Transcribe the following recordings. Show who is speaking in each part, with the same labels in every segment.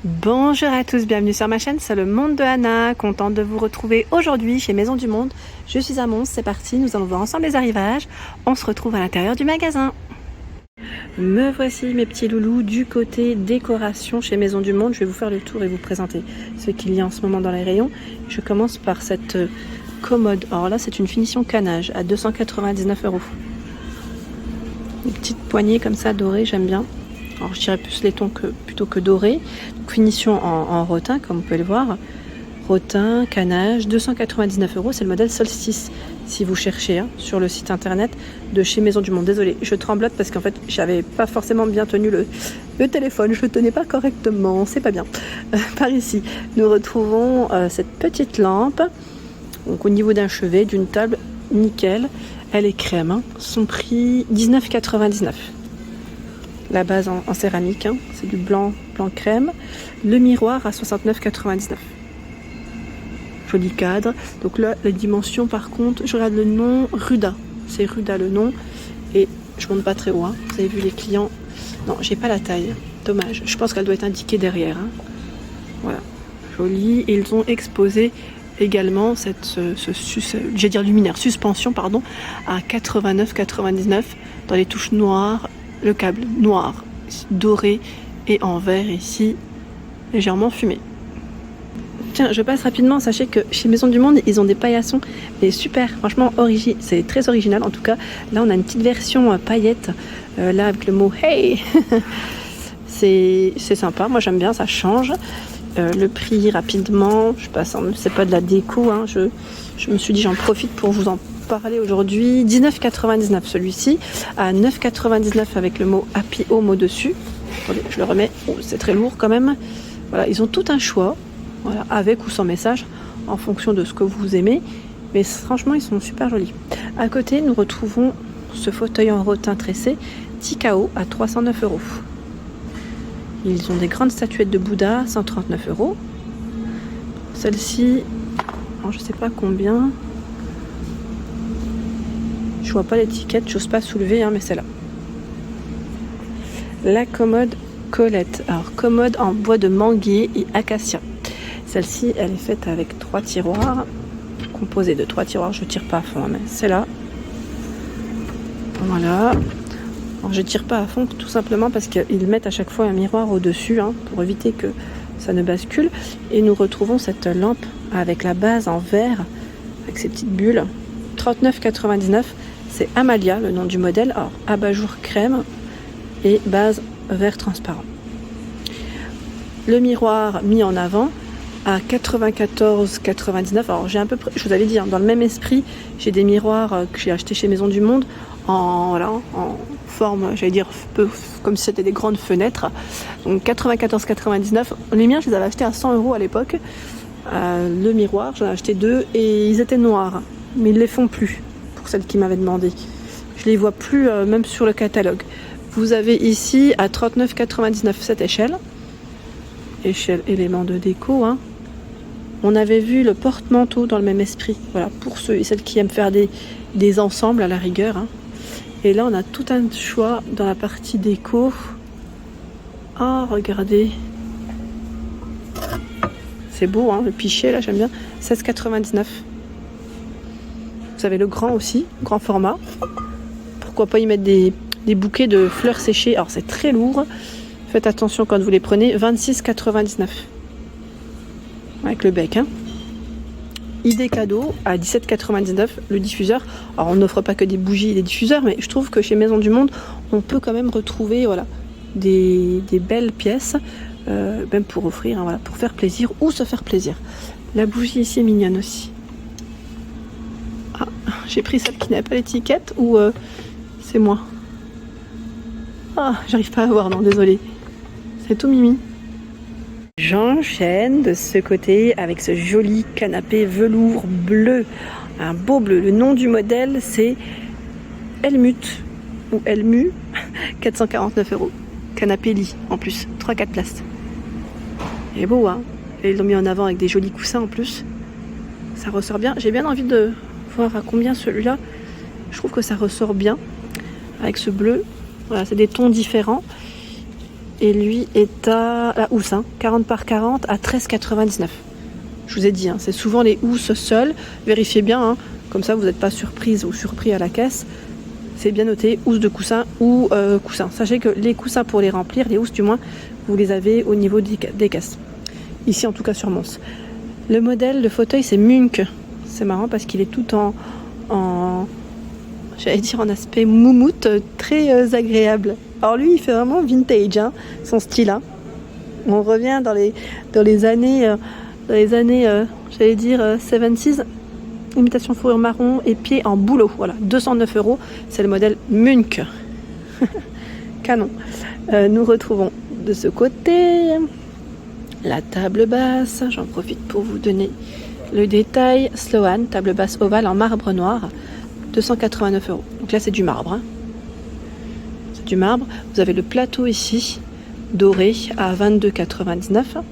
Speaker 1: Bonjour à tous, bienvenue sur ma chaîne, c'est le monde de Anna, contente de vous retrouver aujourd'hui chez Maison du Monde. Je suis à Mons, c'est parti, nous allons voir ensemble les arrivages. On se retrouve à l'intérieur du magasin. Me voici mes petits loulous du côté décoration chez Maison du Monde. Je vais vous faire le tour et vous présenter ce qu'il y a en ce moment dans les rayons. Je commence par cette commode. Alors là, c'est une finition canage à 299 €. Une petite poignée comme ça dorée, j'aime bien. Alors je dirais plus laiton plutôt que doré. Donc, finition en rotin, comme vous pouvez le voir. Rotin, canage, 299 €. C'est le modèle Solstice, si vous cherchez sur le site internet de chez Maison du Monde. Désolée, je tremblote parce qu'en fait, j'avais pas forcément bien tenu le téléphone. Je le tenais pas correctement, c'est pas bien. Par ici, nous retrouvons cette petite lampe. Donc au niveau d'un chevet, d'une table, nickel. Elle est crème. Son prix, 19,99 €. La base en céramique, c'est du blanc crème. Le miroir à 69,99 €. Joli cadre. Donc là, les dimensions, par contre, je regarde le nom, Ruda. C'est Ruda le nom. Et je monte pas très haut. Vous avez vu les clients. Non, j'ai pas la taille. Dommage. Je pense qu'elle doit être indiquée derrière. Voilà. Joli. Et ils ont exposé également j'ai dire luminaire, suspension, pardon, à 89,99 € dans les touches noires. Le câble noir, doré et en vert ici, légèrement fumé. Tiens, je passe rapidement. Sachez que chez Maison du Monde, ils ont des paillassons, mais super, franchement, c'est très original. En tout cas, là, on a une petite version paillette, là, avec le mot hey. C'est sympa, moi j'aime bien, ça change. Le prix rapidement, je passe, c'est pas de la déco, je me suis dit, j'en profite pour vous en parler aujourd'hui. 19,99 € celui-ci, à 9,99 € avec le mot Happy Home au-dessus. Attendez, je le remets, c'est très lourd quand même. Voilà, ils ont tout un choix, voilà, avec ou sans message, en fonction de ce que vous aimez. Mais franchement, ils sont super jolis. À côté, nous retrouvons ce fauteuil en rotin tressé, Tikao, à 309 €. Ils ont des grandes statuettes de Bouddha, 139 €. Celle-ci, je sais pas combien. Je vois pas l'étiquette, j'ose pas soulever, mais c'est là. La commode Colette. Alors, commode en bois de manguier et acacia. Celle-ci, elle est faite avec 3 tiroirs. Composée de 3 tiroirs, je tire pas à fond, mais c'est là. Voilà. Alors, je tire pas à fond tout simplement parce qu'ils mettent à chaque fois un miroir au-dessus pour éviter que ça ne bascule. Et nous retrouvons cette lampe avec la base en verre, avec ces petites bulles. 39,99 €. C'est Amalia, le nom du modèle. Alors, abat-jour crème et base vert transparent. Le miroir mis en avant à 94,99 €. Alors, j'ai je vous avais dit, dans le même esprit, j'ai des miroirs que j'ai achetés chez Maison du Monde en forme, j'allais dire, peu, comme si c'était des grandes fenêtres. Donc 94,99 €. Les miens, je les avais achetés à 100 € à l'époque. Le miroir, j'en ai acheté 2 et ils étaient noirs, mais ils ne les font plus. Pour celles qui m'avaient demandé, je les vois plus même sur le catalogue. Vous avez ici à 39,99 € cette échelle élément de déco. On avait vu le porte-manteau dans le même esprit, voilà, pour ceux et celles qui aiment faire des ensembles à la rigueur. Et là on a tout un choix dans la partie déco. Regardez, c'est beau, le pichet là, j'aime bien. 16,99 €. Vous avez le grand aussi, grand format. Pourquoi pas y mettre des bouquets de fleurs séchées. Alors c'est très lourd. Faites attention quand vous les prenez. 26,99 € avec le bec. Idée cadeau à 17,99 € le diffuseur. Alors on n'offre pas que des bougies et des diffuseurs, mais je trouve que chez Maison du Monde, on peut quand même retrouver des belles pièces, même pour offrir, pour faire plaisir ou se faire plaisir. La bougie ici est mignonne aussi. J'ai pris celle qui n'avait pas l'étiquette ou c'est moi. J'arrive pas à voir, non, désolé. C'est tout mimi. J'enchaîne de ce côté avec ce joli canapé velours bleu. Un beau bleu. Le nom du modèle, c'est Elmut ou Elmu. 449 €. Canapé lit en plus. 3-4 places. Il est beau, Et ils l'ont mis en avant avec des jolis coussins en plus. Ça ressort bien. J'ai bien envie de voir à combien celui-là. Je trouve que ça ressort bien avec ce bleu. Voilà, c'est des tons différents. Et lui est à la housse, 40 par 40 à 13,99. Je vous ai dit, c'est souvent les housses seules. Vérifiez bien, comme ça vous n'êtes pas surprise ou surpris à la caisse. C'est bien noté, housse de coussin ou coussin. Sachez que les coussins pour les remplir, les housses du moins, vous les avez au niveau des caisses. Ici en tout cas sur Mons. Le modèle de fauteuil c'est Munch. C'est marrant parce qu'il est tout en j'allais dire en aspect moumoute, très agréable. Alors lui il fait vraiment vintage, son style. On revient dans les années, j'allais dire 70s. Imitation fourrure marron et pied en bouleau. Voilà, 209 €. C'est le modèle Munch. Canon. Nous retrouvons de ce côté la table basse. J'en profite pour vous donner le détail. Sloan, table basse ovale en marbre noir. 289 €. Donc là, c'est du marbre. C'est du marbre. Vous avez le plateau ici, doré, à 22,99 €.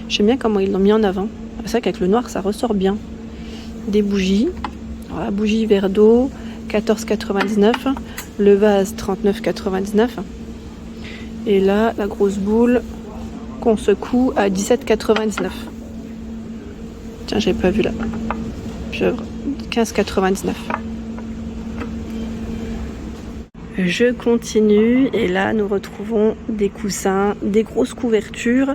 Speaker 1: J'aime bien comment ils l'ont mis en avant. C'est vrai qu'avec le noir, ça ressort bien. Des bougies, voilà, bougie verre d'eau 14,99 €, le vase 39,99 €, et là la grosse boule qu'on secoue à 17,99 €. Tiens, j'avais pas vu là, pieuvre, 15,99 €. Je continue et là nous retrouvons des coussins, des grosses couvertures.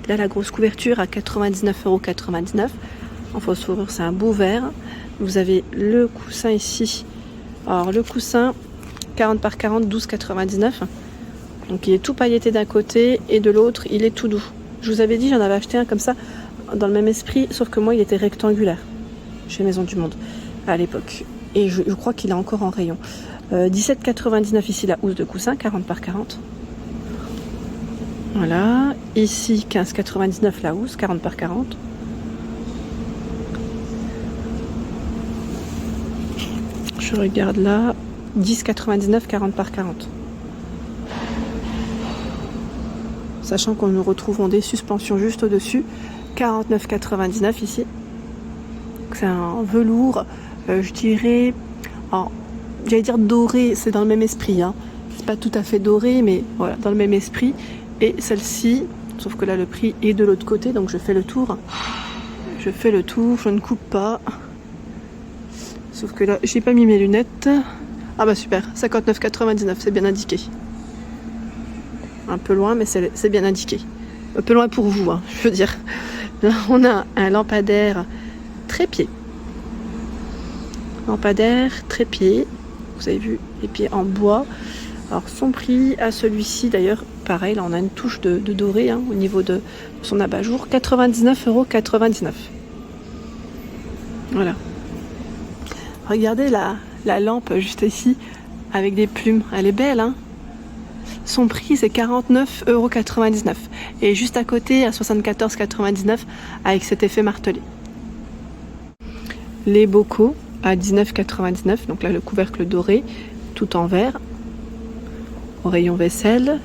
Speaker 1: Là la grosse couverture à 99,99 €. En fausse fourrure, c'est un beau vert. Vous avez le coussin ici. Alors le coussin 40 par 40, 12,99 €. Donc il est tout pailleté d'un côté et de l'autre il est tout doux. Je vous avais dit, j'en avais acheté un comme ça dans le même esprit, sauf que moi il était rectangulaire chez Maison du Monde à l'époque. Et je crois qu'il est encore en rayon. 17,99 € ici la housse de coussin, 40 par 40. Voilà. Ici 15,99 € la housse, 40 par 40. Je regarde là, 10,99 €, 40 par 40. Sachant qu'on nous retrouvons des suspensions juste au-dessus, 49,99 € ici. C'est un velours, je dirais, j'allais dire doré, c'est dans le même esprit. C'est pas tout à fait doré, mais voilà, dans le même esprit. Et celle-ci, sauf que là le prix est de l'autre côté, donc je fais le tour. Je ne coupe pas. Sauf que là, j'ai pas mis mes lunettes. Ah bah super, 59,99 €, c'est bien indiqué. Un peu loin, mais c'est bien indiqué. Un peu loin pour vous, je veux dire. Là, on a un lampadaire trépied. Lampadaire trépied. Vous avez vu, les pieds en bois. Alors, son prix à celui-ci, d'ailleurs, pareil, là, on a une touche de doré au niveau de son abat-jour. 99,99 €. Voilà. Regardez la lampe juste ici avec des plumes. Elle est belle, Son prix c'est 49,99 €. Et juste à côté à 74,99 € avec cet effet martelé. Les bocaux à 19,99 €. Donc là le couvercle doré tout en verre. Au rayon vaisselle.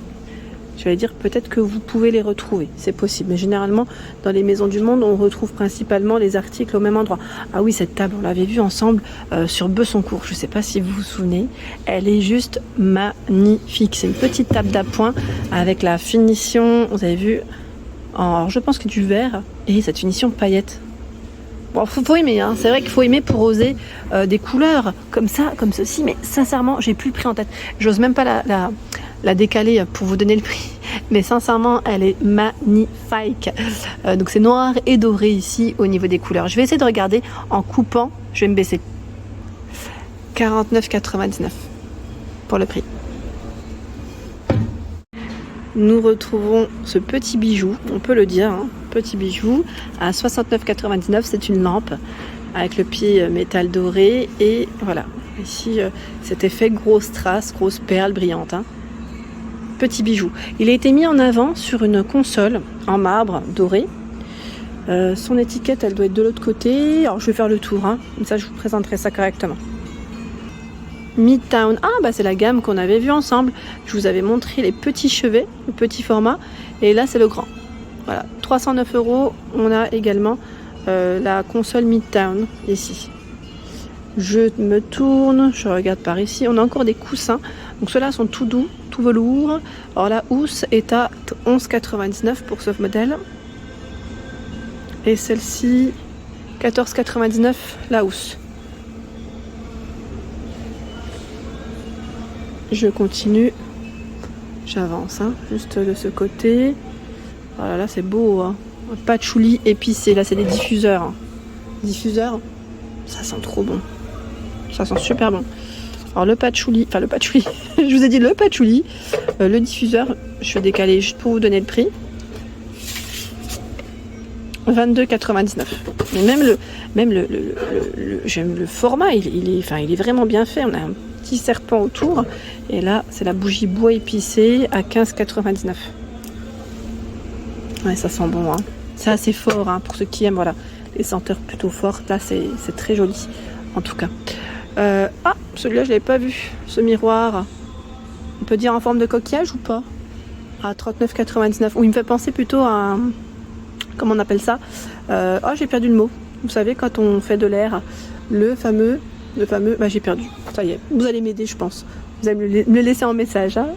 Speaker 1: J'allais dire peut-être que vous pouvez les retrouver, c'est possible. Mais généralement, dans les Maisons du Monde, on retrouve principalement les articles au même endroit. Ah oui, cette table, on l'avait vue ensemble sur Besoncourt. Je ne sais pas si vous vous souvenez. Elle est juste magnifique. C'est une petite table d'appoint avec la finition, vous avez vu, alors je pense que du verre et cette finition paillettes. Bon, faut aimer, c'est vrai qu'il faut aimer pour oser des couleurs comme ça, comme ceci. Mais sincèrement, j'ai plus le prix en tête. J'ose même pas la décaler pour vous donner le prix, mais sincèrement elle est magnifique. Donc c'est noir et doré ici au niveau des couleurs. Je vais essayer de regarder en coupant, je vais me baisser. 49,99 € pour le prix. Nous retrouvons ce petit bijou, on peut le dire, petit bijou à 69,99 €. C'est une lampe avec le pied métal doré et voilà, ici cet effet grosse trace, grosse perle brillante. Petit bijou. Il a été mis en avant sur une console en marbre doré. Son étiquette, elle doit être de l'autre côté. Alors je vais faire le tour, comme ça je vous présenterai ça correctement. Midtown, c'est la gamme qu'on avait vue ensemble. Je vous avais montré les petits chevets, le petit format, et là c'est le grand. Voilà, 309 €. On a également la console Midtown ici. Je me tourne, je regarde par ici. On a encore des coussins. Donc ceux-là sont tout doux, tout velours. Alors la housse est à 11,99 pour ce modèle. Et celle-ci, 14,99 la housse. Je continue. J'avance, hein, juste de ce côté. Voilà, là c'est beau, hein. Patchouli épicé. Là c'est des diffuseurs. Hein. Diffuseurs, ça sent trop bon. Ça sent super bon. Alors le patchouli, je vous ai dit le patchouli. Le diffuseur, je vais décaler juste pour vous donner le prix. 22,99. Mais même j'aime le format, il est vraiment bien fait. On a un petit serpent autour. Et là, c'est la bougie bois épicée à 15,99. Ouais, ça sent bon. Hein. C'est assez fort hein, pour ceux qui aiment voilà, les senteurs plutôt fortes. Là, c'est très joli, en tout cas. Celui-là, je ne l'avais pas vu. Ce miroir, on peut dire en forme de coquillage ou pas? À 39,99. Ou il me fait penser plutôt à un... Comment on appelle ça? J'ai perdu le mot. Vous savez, quand on fait de l'air, le fameux, j'ai perdu. Ça y est, vous allez m'aider, je pense. Vous allez me le laisser en message. Hein.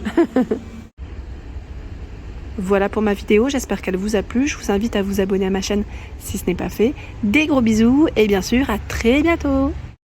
Speaker 1: Voilà pour ma vidéo, j'espère qu'elle vous a plu. Je vous invite à vous abonner à ma chaîne si ce n'est pas fait. Des gros bisous et bien sûr, à très bientôt.